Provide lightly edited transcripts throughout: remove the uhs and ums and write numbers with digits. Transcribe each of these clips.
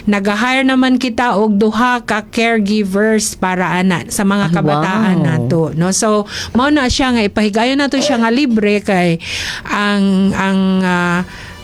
nag-hire naman kita og duha ka caregivers para ana sa mga kabataan nato, no? So mao na siya nga ipahigayon nato siya nga libre kay ang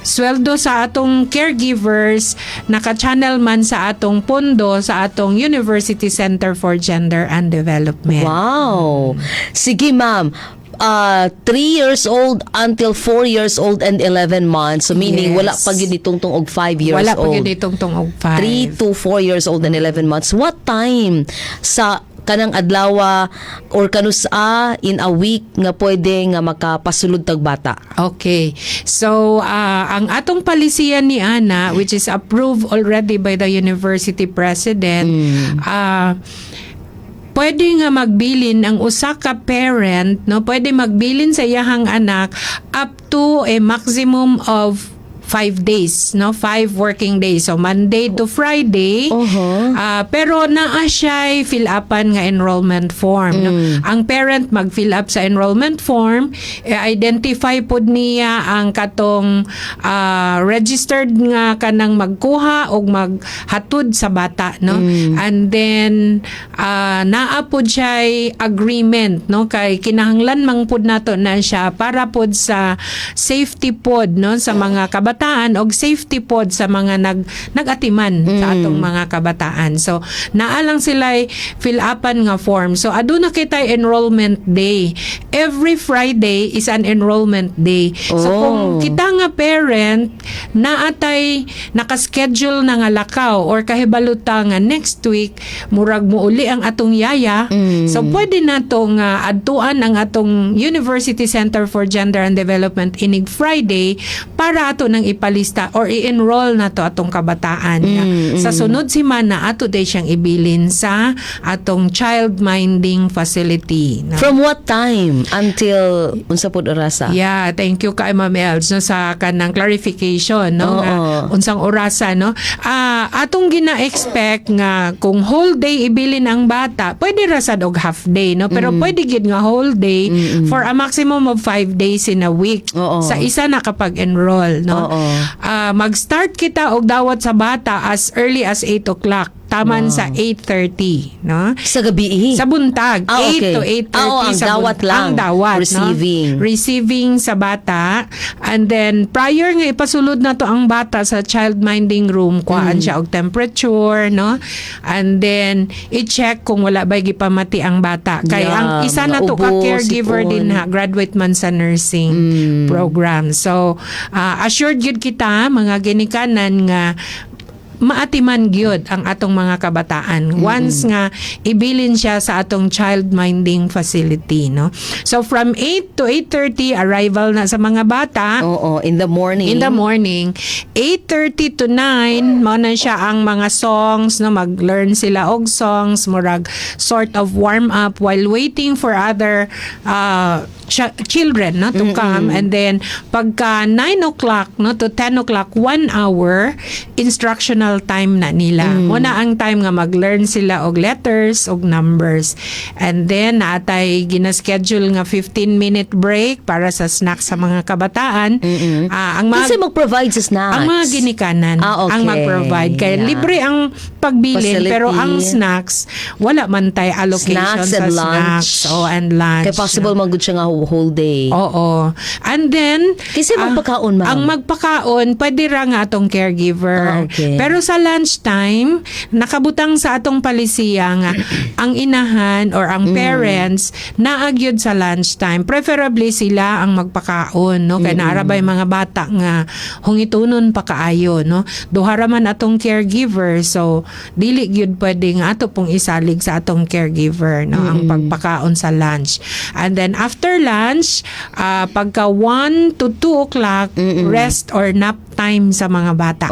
sweldo sa atong caregivers naka-channel man sa atong pondo sa atong University Center for Gender and Development. Wow. Sige, ma'am. 3 years old until 4 years old and 11 months. So meaning wala pa gyud nitungtong og 5 years wala old. Wala pa gyud nitungtong og 5. 3 to 4 years old and 11 months. What time sa kanang adlaw or kanusa in a week nga pwede nga makapasulod tag bata? Okay. So, ang atong palisiyan ni Ana, which is approved already by the university president, pwede nga magbilin ang usa ka parent, no? Pwede magbilin sa iyahang anak up to a maximum of 5 days, no? 5 working days. So, Monday to Friday. Pero naa siya fill-upan nga enrollment form. No? Ang parent mag-fill up sa enrollment form, identify pod niya ang katong registered nga kanang magkuha o maghatod sa bata, no? And then, naa pod siya agreement, no? Kay kinahanglan mang pod nato na siya para pod sa safety pod, no? Sa mga kabataan og safety pod sa mga nag-atiman sa atong mga kabataan. So naa lang sila fill upan nga form. So aduna kitay enrollment day. Every Friday is an enrollment day. So kung kita nga parent naatay naka-schedule na nga lakaw or kahibaluta nga next week murag muuli ang atong yaya, so pwede nato nga adtuan ang atong University Center for Gender and Development inig Friday para ato nang ipalista or i-enroll na to atong kabataan. Sa sunod semana ato day siyang ibilin sa atong child minding facility. No? From what time until unsa pod orasa? Yeah, thank you kay Ma'am Els no, sa kanang clarification, no? Unsang orasa, no? Atong gina-expect nga kung whole day ibilin ang bata, pwede ra sad og half day, no? Pero pwede gid nga whole day for a maximum of 5 days in a week. Sa isa na kapag enroll, no? Mag-start kita og dawat sa bata as early as 8 o'clock. Taman sa 8:30, no? Sa gabi? Sa buntag. 8 to 8:30 ang sa dawat lang. Ang dawat, Receiving. No? Receiving sa bata. And then, prior nga ipasulod na to ang bata sa child minding room, kuhaan siya og temperature, no? And then, i-check kung wala ba gipamati ang bata. Kaya ang isa na to ka caregiver din ha, graduate man sa nursing program. So, assured yun kita, mga ginikanan nga maatiman gyud ang atong mga kabataan once nga ibilin siya sa atong child minding facility, no? So from 8 to 8:30 arrival na sa mga bata. In the morning. In the morning, 8:30 to 9 mao na siya ang mga songs, no? Mag-learn sila og songs, murag sort of warm up while waiting for other children, no, to come. And then pagka 9 o'clock, no, to 10 o'clock, 1 hour instructional time na nila. Muna ang time nga mag-learn sila og letters og numbers. And then naatay gina-schedule nga 15-minute break para sa snacks sa mga kabataan. Ang mga kasi mag-provide sa snacks. Ang mga ginikanan ang mag-provide. Kaya libre ang pagbilin, facility. Pero ang snacks wala man tay allocation snacks sa and snacks and lunch. Kaya possible magud siya nga whole day. And then kasi magpakaon ma'am. Ang magpakaon pwede ra nga atong caregiver. Pero sa lunchtime nakabutang sa atong palisiya nga ang inahan or ang parents naagyod sa lunchtime. Preferably sila ang magpakaon, no? Kaya naarabay mga bata nga hungitunon pa kaayo, no? Duha ra man atong caregiver, so dili gyud pwede nga ato pong isalig sa atong caregiver, no? Ang pagpakaon sa lunch. And then after lunch, pagka 1 to 2 o'clock, rest or nap time sa mga bata.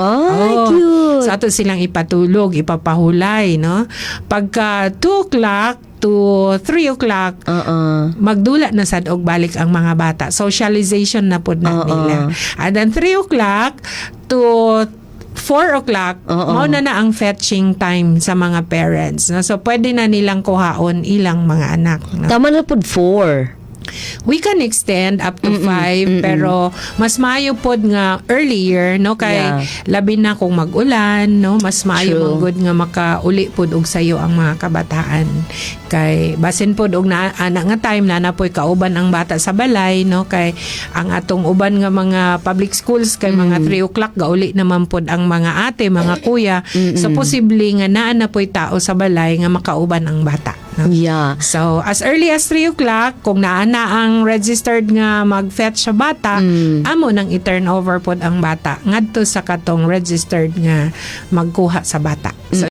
Cute. So ato silang ipatulog, ipapahulay, no? Pagka 2 o'clock to 3 o'clock, magdula na sad og balik ang mga bata. Socialization na pod na nila. And then 3 o'clock to 4 o'clock, mao na ang fetching time sa mga parents. No? So, pwede na nilang kuhaon ilang mga anak. No? Tama na pod 4. we can extend up to 5 pero mas maayo pod nga earlier no kay Yeah. labi na kung mag-ulan no mas maayo True. man gud nga makauli pod og sayo ang mga kabataan kay basin pod og ana nga time na napoy kauban ang bata sa balay no kay ang atong uban nga mga public schools kay mga 3 o'clock gauli naman pod ang mga ate mga kuya so posible nga naa na poy tao sa balay nga makauban ang bata no? Yeah. So, as early as 3 o'clock, kung naana ang registered nga mag-fetch sa bata, amo nang i-turn over pod ang bata ngadto sa katong registered nga magkuha sa bata. So,